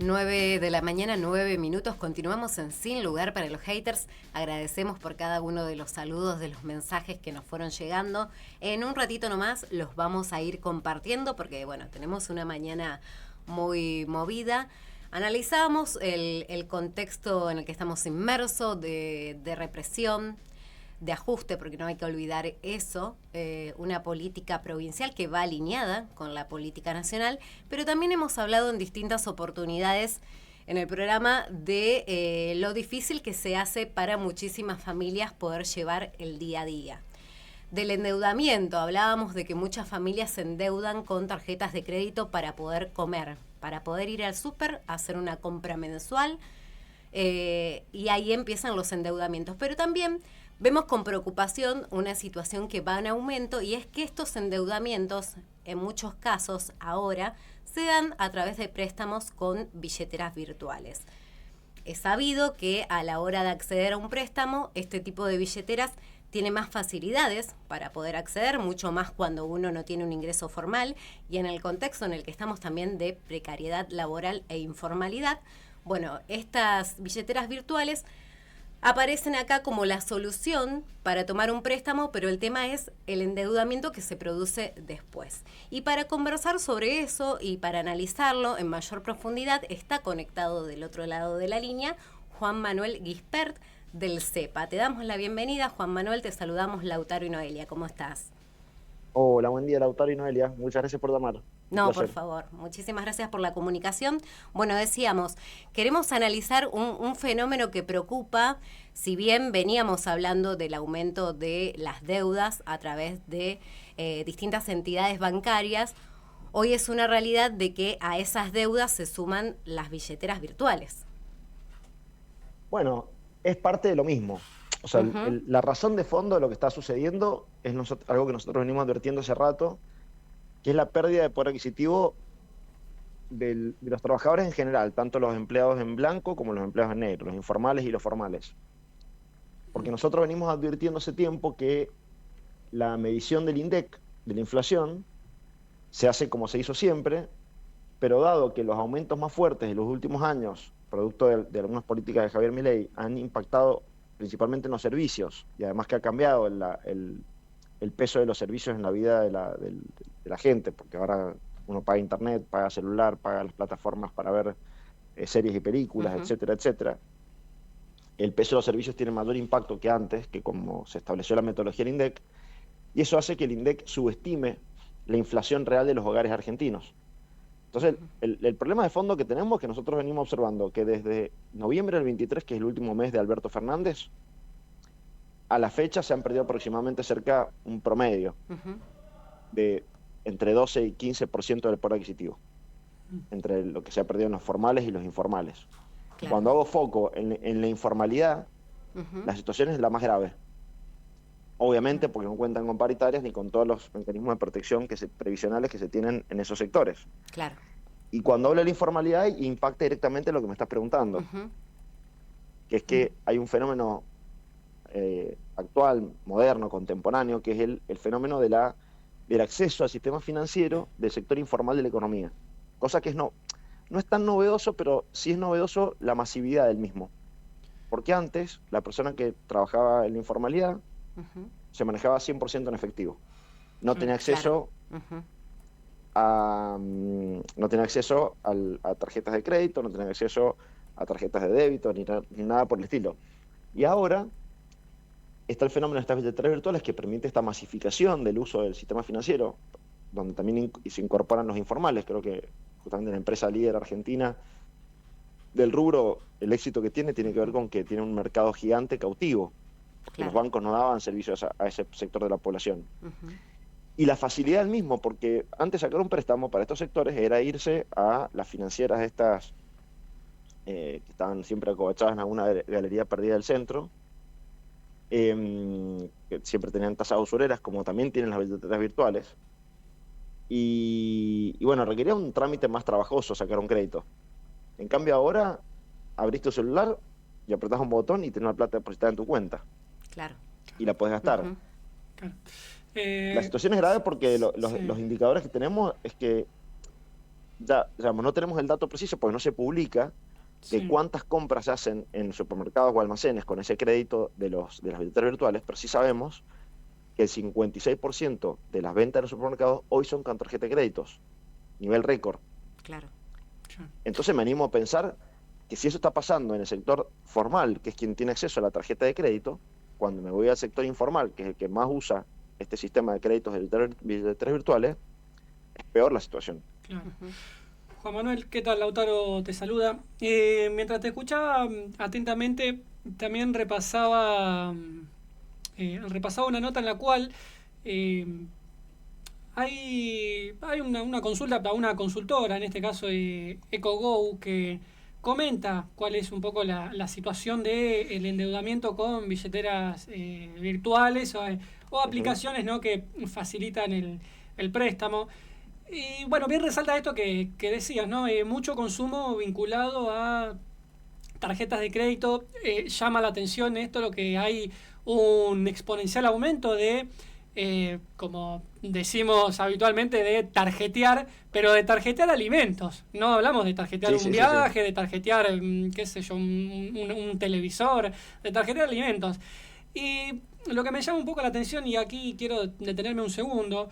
9 de la mañana, 9 minutos. Continuamos en Sin Lugar para los Haters. Agradecemos por cada uno de los saludos, de los mensajes que nos fueron llegando. En un ratito nomás los vamos a ir compartiendo porque, bueno, tenemos una mañana muy movida. Analizábamos el contexto en el que estamos inmersos de represión, de ajuste, porque no hay que olvidar eso, una política provincial que va alineada con la política nacional, pero también hemos hablado en distintas oportunidades en el programa de lo difícil que se hace para muchísimas familias poder llevar el día a día. Del endeudamiento, hablábamos de que muchas familias se endeudan con tarjetas de crédito para poder comer, para poder ir al súper, hacer una compra mensual, y ahí empiezan los endeudamientos. Pero también vemos con preocupación una situación que va en aumento, y es que estos endeudamientos, en muchos casos ahora, se dan a través de préstamos con billeteras virtuales. Es sabido que a la hora de acceder a un préstamo, este tipo de billeteras tiene más facilidades para poder acceder, mucho más cuando uno no tiene un ingreso formal, y en el contexto en el que estamos también de precariedad laboral e informalidad. Bueno, estas billeteras virtuales aparecen acá como la solución para tomar un préstamo, pero el tema es el endeudamiento que se produce después. Y para conversar sobre eso y para analizarlo en mayor profundidad, está conectado del otro lado de la línea Juan Manuel Gispert del CEPA. Te damos la bienvenida, Juan Manuel, te saludamos Lautaro y Noelia. ¿Cómo estás? Hola, buen día, Lautaro y Noelia. Muchas gracias por llamar. Un No, por placer. favor. Muchísimas gracias por la comunicación. Bueno, decíamos, queremos analizar un fenómeno que preocupa, si bien veníamos hablando del aumento de las deudas a través de distintas entidades bancarias, hoy es una realidad de que a esas deudas se suman las billeteras virtuales. Bueno, es parte de lo mismo. O sea, Ujú. la razón de fondo de lo que está sucediendo es algo que nosotros venimos advirtiendo hace rato, que es la pérdida de poder adquisitivo de los trabajadores en general, tanto los empleados en blanco como los empleados en negro, los informales y los formales. Porque nosotros venimos advirtiendo hace tiempo que la medición del INDEC, de la inflación, se hace como se hizo siempre, pero dado que los aumentos más fuertes de los últimos años, producto de algunas políticas de Javier Milei, han impactado principalmente en los servicios, y además que ha cambiado el peso de los servicios en la vida de la gente, porque ahora uno paga internet, paga celular, paga las plataformas para ver series y películas, Ujú. etcétera, etcétera. El peso de los servicios tiene mayor impacto que antes, que como se estableció la metodología del INDEC, y eso hace que el INDEC subestime la inflación real de los hogares argentinos. Entonces, el problema de fondo que tenemos es que nosotros venimos observando que desde noviembre del 23, que es el último mes de Alberto Fernández, a la fecha se han perdido aproximadamente cerca un promedio Ujú. de entre 12 y 15% del poder adquisitivo, entre lo que se ha perdido en los formales y los informales. Claro. Cuando hago foco en la informalidad, Ujú. la situación es la más grave. Obviamente porque no cuentan con paritarias ni con todos los mecanismos de protección previsionales que se tienen en esos sectores. Claro. Y cuando hablo de la informalidad, impacta directamente lo que me estás preguntando, Ujú. que es que hay un fenómeno actual, moderno, contemporáneo, que es el fenómeno del acceso al sistema financiero del sector informal de la economía. Cosa que no es tan novedoso, pero sí es novedoso la masividad del mismo. Porque antes, la persona que trabajaba en la informalidad Ujú. se manejaba 100% en efectivo. No tenía Claro. acceso Ujú. no tenía acceso a tarjetas de crédito, no tenía acceso a tarjetas de débito, ni nada por el estilo. Y ahora está el fenómeno de estas billeteras virtuales que permite esta masificación del uso del sistema financiero, donde también se incorporan los informales. Creo que justamente la empresa líder argentina del rubro, el éxito que tiene que ver con que tiene un mercado gigante cautivo, porque los Claro. bancos no daban servicios a ese sector de la población. Ujú. Y la facilidad del mismo, porque antes sacar un préstamo para estos sectores era irse a las financieras estas que estaban siempre acobachadas en alguna galería perdida del centro, que siempre tenían tasas usureras, como también tienen las billeteras virtuales. Y bueno, requería un trámite más trabajoso sacar un crédito. En cambio ahora, abrís tu celular y apretás un botón y tenés la plata depositada en tu cuenta Claro. y la podés gastar. Ujú. La Eh, situación es grave porque sí, los indicadores que tenemos es que ya, digamos, no tenemos el dato preciso porque no se publica de Sí. cuántas compras se hacen en supermercados o almacenes con ese crédito de las billeteras virtuales, pero sí sabemos que el 56% de las ventas de los supermercados hoy son con tarjeta de créditos, nivel récord. Claro. Sí. Entonces me animo a pensar que si eso está pasando en el sector formal, que es quien tiene acceso a la tarjeta de crédito, cuando me voy al sector informal, que es el que más usa este sistema de créditos de billeteras virtuales, es peor la situación. Claro. Ujú. Juan Manuel, ¿qué tal? Lautaro te saluda. Mientras te escuchaba atentamente, también repasaba una nota en la cual eh, hay una consulta para una consultora, en este caso EcoGo, que comenta cuál es un poco la situación del endeudamiento con billeteras virtuales o Ujú. aplicaciones, ¿no?, que facilitan el préstamo. Y bueno, bien resalta esto que decías, ¿no? Mucho consumo vinculado a tarjetas de crédito. Llama la atención esto, lo que hay un exponencial aumento de, como decimos habitualmente, de tarjetear, pero de tarjetear alimentos. No hablamos de tarjetear Sí, un sí, sí, sí. viaje, de tarjetear, qué sé yo, un televisor, de tarjetear alimentos. Y lo que me llama un poco la atención, y aquí quiero detenerme un segundo,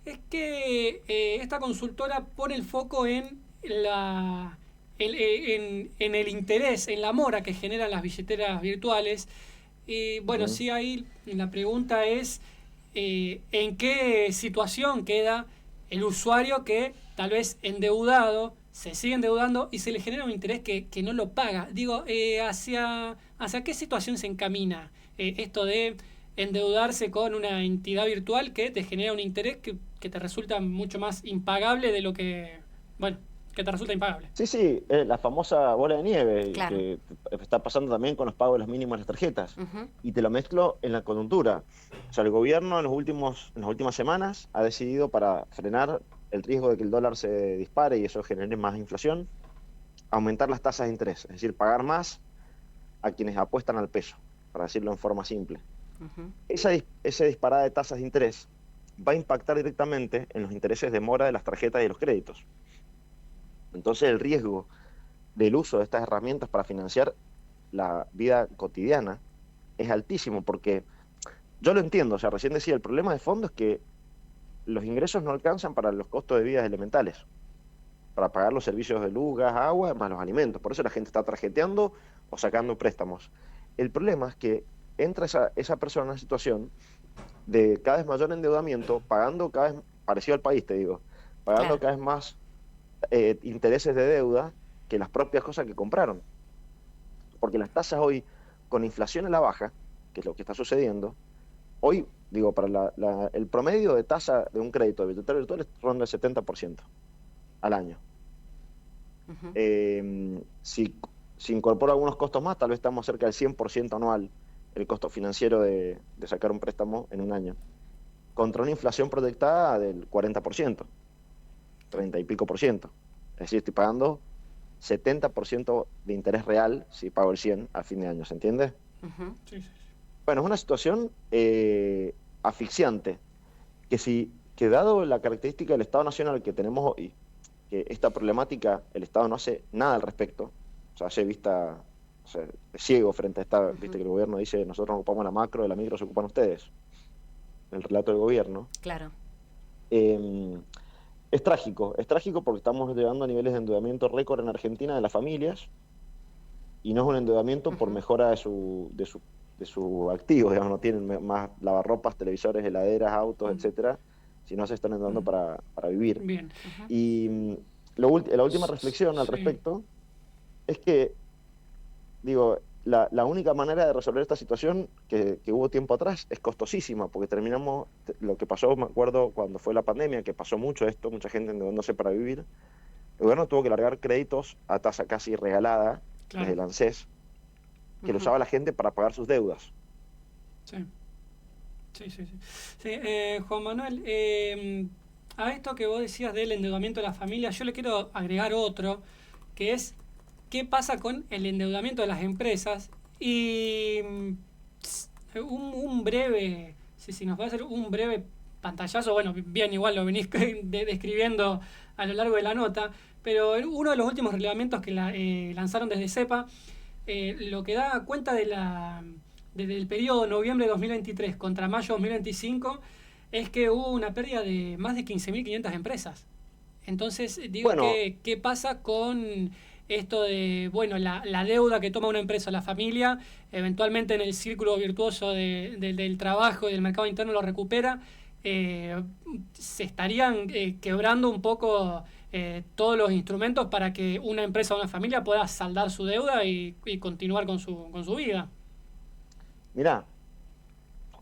es que esta consultora pone el foco en en el interés, en la mora que generan las billeteras virtuales. Y bueno, Ujú. sí, ahí la pregunta es en qué situación queda el usuario que tal vez endeudado se sigue endeudando y se le genera un interés que no lo paga. Digo, ¿hacia qué situación se encamina esto de endeudarse con una entidad virtual que te genera un interés que te resulta mucho más impagable de lo que, bueno, que te resulta impagable? Sí, sí, la famosa bola de nieve Claro. que está pasando también con los pagos de los mínimos de las tarjetas. Ujú. Y te lo mezclo en la coyuntura. O sea, el gobierno en las últimas semanas ha decidido, para frenar el riesgo de que el dólar se dispare y eso genere más inflación, aumentar las tasas de interés, es decir, pagar más a quienes apuestan al peso, para decirlo en forma simple. Ujú. Esa disparada de tasas de interés va a impactar directamente en los intereses de mora de las tarjetas y de los créditos. Entonces el riesgo del uso de estas herramientas para financiar la vida cotidiana es altísimo, porque yo lo entiendo, o sea, recién decía, el problema de fondo es que los ingresos no alcanzan para los costos de vida elementales, para pagar los servicios de luz, gas, agua, más los alimentos. Por eso la gente está tarjeteando o sacando préstamos. El problema es que entra esa persona en una situación de cada vez mayor endeudamiento, pagando cada vez, parecido al país, te digo, pagando Claro. cada vez más intereses de deuda que las propias cosas que compraron. Porque las tasas hoy, con inflación a la baja, que es lo que está sucediendo, hoy, digo, para el promedio de tasa de un crédito de billetera virtual ronda el 70% al año. Ujú. Si incorpora algunos costos más, tal vez estamos cerca del 100% anual, el costo financiero de sacar un préstamo en un año, contra una inflación proyectada del 40%, 30 y pico por ciento. Es decir, estoy pagando 70% de interés real si pago el 100 a fin de año, ¿se entiende? Ujú. Sí, sí, sí. Bueno, es una situación asfixiante, que dado la característica del Estado Nacional que tenemos hoy, que esta problemática el Estado no hace nada al respecto, o sea, hace vista, o sea, es ciego frente a esta, viste Ujú. que el gobierno dice, nosotros nos ocupamos de la macro, de la micro se ocupan ustedes, el relato del gobierno. Claro. Eh, es trágico porque estamos llegando a niveles de endeudamiento récord en Argentina de las familias, y no es un endeudamiento por Ujú. mejora de su activo, digamos, no tienen más lavarropas, televisores, heladeras, autos, Mm. etcétera, sino se están endeudando Mm. para vivir. Bien. Ujú. Y la última reflexión al Sí. respecto es que, digo, la única manera de resolver esta situación que hubo tiempo atrás es costosísima, porque terminamos, lo que pasó, me acuerdo cuando fue la pandemia, que pasó mucho esto, mucha gente endeudándose para vivir, el gobierno tuvo que largar créditos a tasa casi regalada desde Claro. el ANSES, que lo Ujú. usaba la gente para pagar sus deudas. Sí. Sí, sí, sí. Sí, Juan Manuel, a esto que vos decías del endeudamiento de la familia, yo le quiero agregar otro, que es qué pasa con el endeudamiento de las empresas y un breve, si nos va a hacer un breve pantallazo, bueno, bien, igual lo venís describiendo a lo largo de la nota, pero en uno de los últimos reglamentos que lanzaron desde CEPA, lo que da cuenta desde el periodo noviembre de 2023 contra mayo de 2025 es que hubo una pérdida de más de 15.500 empresas. Entonces, digo, Bueno, ¿qué pasa con esto de, bueno, la deuda que toma una empresa, la familia, eventualmente en el círculo virtuoso del trabajo y del mercado interno lo recupera? Se estarían quebrando un poco todos los instrumentos para que una empresa o una familia pueda saldar su deuda y continuar con su vida. mirá,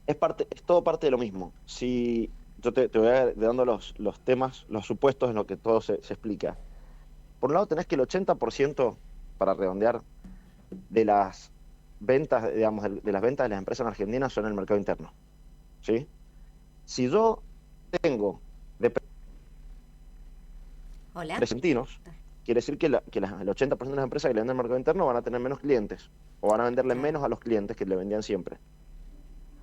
es todo parte de lo mismo. Si yo te voy a ir dando los temas, los supuestos en los que todo se explica. Por un lado tenés que el 80%, para redondear, de las ventas, digamos, de las ventas de las empresas en Argentina son en el mercado interno. ¿Sí? Si yo tengo de Hola. argentinos, quiere decir que el 80% de las empresas que le venden al mercado interno van a tener menos clientes o van a venderle menos a los clientes que le vendían siempre.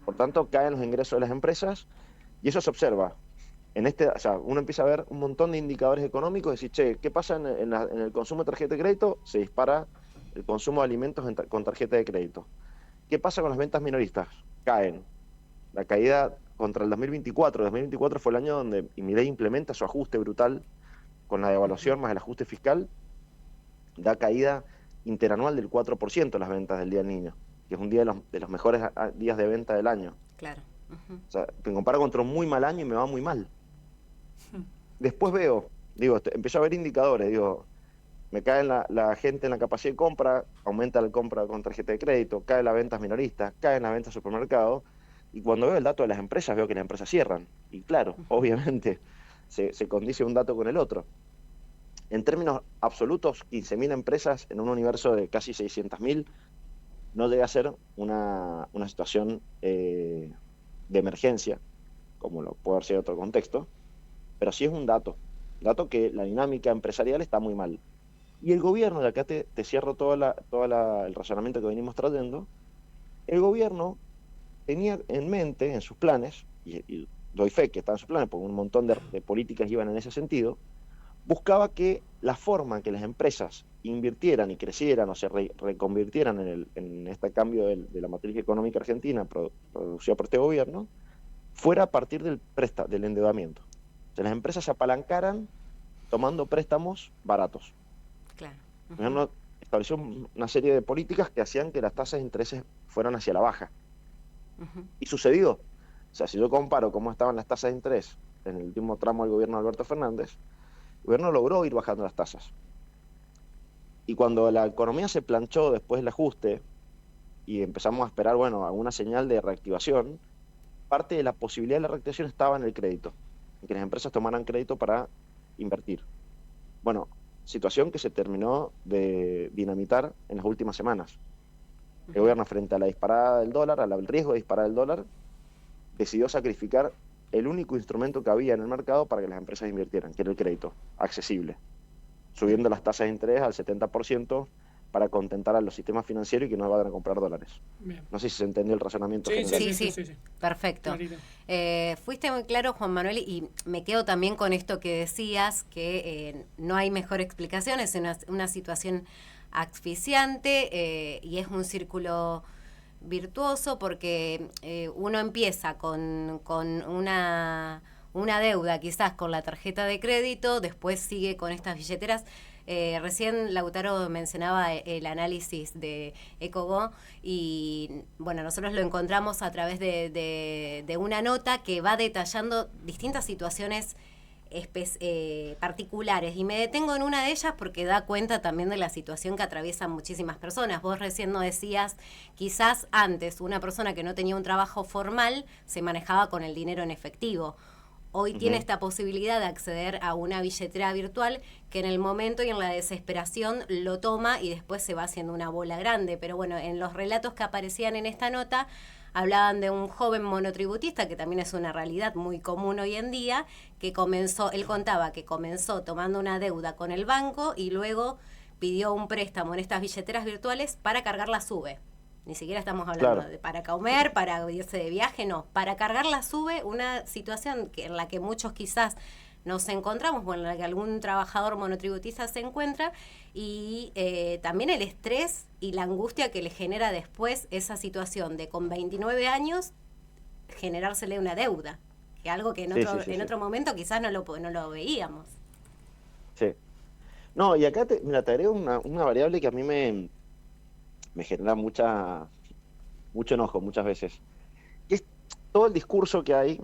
Por tanto, caen los ingresos de las empresas y eso se observa. O sea, uno empieza a ver un montón de indicadores económicos y decir, che, ¿qué pasa en el consumo de tarjeta de crédito? Se dispara el consumo de alimentos con tarjeta de crédito. ¿Qué pasa con las ventas minoristas? Caen. La caída contra el 2024. El 2024 fue el año donde Milei implementa su ajuste brutal con la devaluación más el ajuste fiscal. Da caída interanual del 4% las ventas del Día del Niño, que es un día de los mejores días de venta del año. Claro. O sea, me comparo contra un muy mal año y me va muy mal. Después veo, empiezo a ver indicadores, me cae la gente en la capacidad de compra, aumenta la compra con tarjeta de crédito, caen las ventas minoristas, caen las ventas supermercados, y cuando veo el dato de las empresas, veo que las empresas cierran. Y claro, obviamente, se condice un dato con el otro. En términos absolutos, 15.000 empresas en un universo de casi 600.000 no llega a ser una situación de emergencia, como lo puede ser en otro contexto, pero sí es un dato que la dinámica empresarial está muy mal. Y el gobierno, de acá te cierro todo el razonamiento que venimos trayendo, el gobierno tenía en mente, en sus planes, y doy fe que está en sus planes, porque un montón de políticas iban en ese sentido, buscaba que la forma en que las empresas invirtieran y crecieran o se reconvirtieran en este cambio de la matriz económica argentina producida por este gobierno, fuera a partir del endeudamiento. O sea, las empresas se apalancaran tomando préstamos baratos. Claro. El gobierno estableció una serie de políticas que hacían que las tasas de intereses fueran hacia la baja. Y sucedió. O sea, si yo comparo cómo estaban las tasas de interés en el último tramo del gobierno de Alberto Fernández, el gobierno logró ir bajando las tasas. Y cuando la economía se planchó después del ajuste y empezamos a esperar, alguna señal de reactivación, parte de la posibilidad de la reactivación estaba en el crédito, en que las empresas tomaran crédito para invertir. Bueno, situación que se terminó de dinamitar en las últimas semanas. El gobierno, frente a la disparada del dólar, al riesgo de disparar el dólar, decidió sacrificar el único instrumento que había en el mercado para que las empresas invirtieran, que era el crédito accesible, subiendo las tasas de interés al 70% para contentar a los sistemas financieros y que no vayan a comprar dólares. Bien. No sé si se entendió el razonamiento general. Sí. Perfecto. Fuiste muy claro, Juan Manuel, y me quedo también con esto que decías, que no hay mejor explicación, es una situación asfixiante y es un círculo virtuoso porque uno empieza con una deuda quizás con la tarjeta de crédito, después sigue con estas billeteras. Recién Lautaro mencionaba el análisis de Ecogo y bueno, nosotros lo encontramos a través de una nota que va detallando distintas situaciones particulares, y me detengo en una de ellas porque da cuenta también de la situación que atraviesan muchísimas personas. Vos recién nos decías, quizás antes una persona que no tenía un trabajo formal se manejaba con el dinero en efectivo. Hoy tiene esta posibilidad de acceder a una billetera virtual que en el momento y en la desesperación lo toma y después se va haciendo una bola grande. Pero bueno, en los relatos que aparecían en esta nota hablaban de un joven monotributista, que también es una realidad muy común hoy en día, él contaba que comenzó tomando una deuda con el banco y luego pidió un préstamo en estas billeteras virtuales para cargar la SUBE. Ni siquiera estamos hablando de para comer, para irse de viaje, no. Para cargar la SUBE, una situación en la que muchos quizás nos encontramos, bueno, en la que algún trabajador monotributista se encuentra, y también el estrés y la angustia que le genera después esa situación de con 29 años generársele una deuda, que algo que en otro momento quizás no lo veíamos. Sí. No, y acá mira, te agrego una variable que a mí me genera mucho enojo muchas veces, que es todo el discurso que hay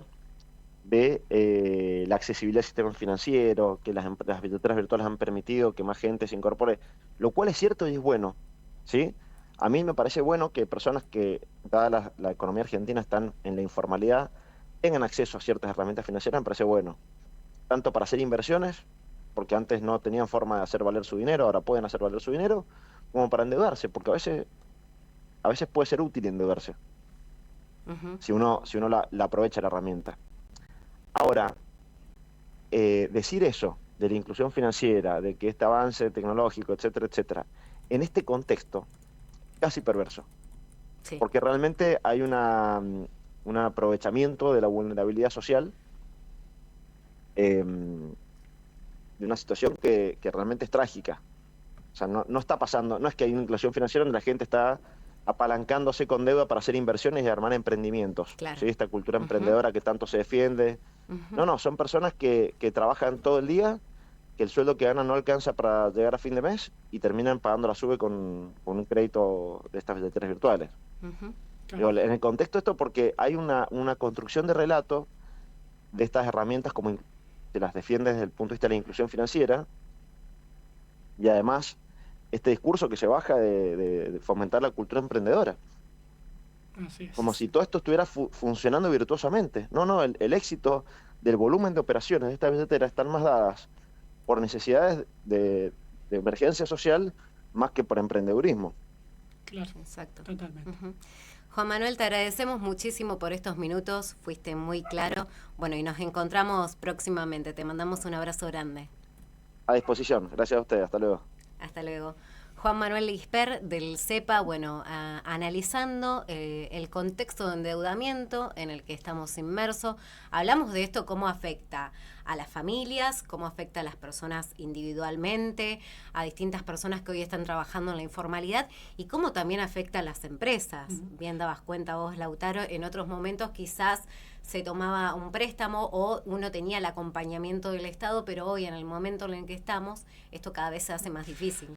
de la accesibilidad al sistema financiero, que las billeteras virtuales han permitido que más gente se incorpore, lo cual es cierto y es bueno, ¿sí? A mí me parece bueno que personas que, dada la economía argentina, están en la informalidad, tengan acceso a ciertas herramientas financieras, me parece bueno, tanto para hacer inversiones, porque antes no tenían forma de hacer valer su dinero, ahora pueden hacer valer su dinero, como para endeudarse, porque a veces puede ser útil endeudarse, Uh-huh. si uno la aprovecha la herramienta. Ahora, decir eso, de la inclusión financiera, de que este avance tecnológico, etcétera, etcétera, en este contexto, casi perverso, Sí. porque realmente hay un aprovechamiento de la vulnerabilidad social, de una situación que realmente es trágica. O sea, no está pasando, no es que hay una inclusión financiera donde la gente está apalancándose con deuda para hacer inversiones y armar emprendimientos. Claro. ¿Sí? Esta cultura Uh-huh. emprendedora que tanto se defiende. Uh-huh. No, son personas que trabajan todo el día, que el sueldo que ganan no alcanza para llegar a fin de mes y terminan pagando la SUBE con un crédito de estas billeteras virtuales. Uh-huh. Digo, en el contexto de esto, porque hay una construcción de relato de estas herramientas como se las defiende desde el punto de vista de la inclusión financiera, y además este discurso que se baja de fomentar la cultura emprendedora. Así es. Como si todo esto estuviera funcionando virtuosamente. No, el éxito del volumen de operaciones de estas billeteras están más dadas por necesidades de emergencia social más que por emprendedurismo. Claro, exacto. Totalmente. Uh-huh. Juan Manuel, te agradecemos muchísimo por estos minutos, fuiste muy claro. Bueno, y nos encontramos próximamente. Te mandamos un abrazo grande. A disposición. Gracias a ustedes. Hasta luego. Hasta luego. Juan Manuel Lisper del CEPA, bueno, analizando el contexto de endeudamiento en el que estamos inmersos. Hablamos de esto, cómo afecta a las familias, cómo afecta a las personas individualmente, a distintas personas que hoy están trabajando en la informalidad y cómo también afecta a las empresas. Uh-huh. Bien dabas cuenta vos, Lautaro, en otros momentos quizás se tomaba un préstamo o uno tenía el acompañamiento del Estado, pero hoy en el momento en el que estamos, esto cada vez se hace más difícil.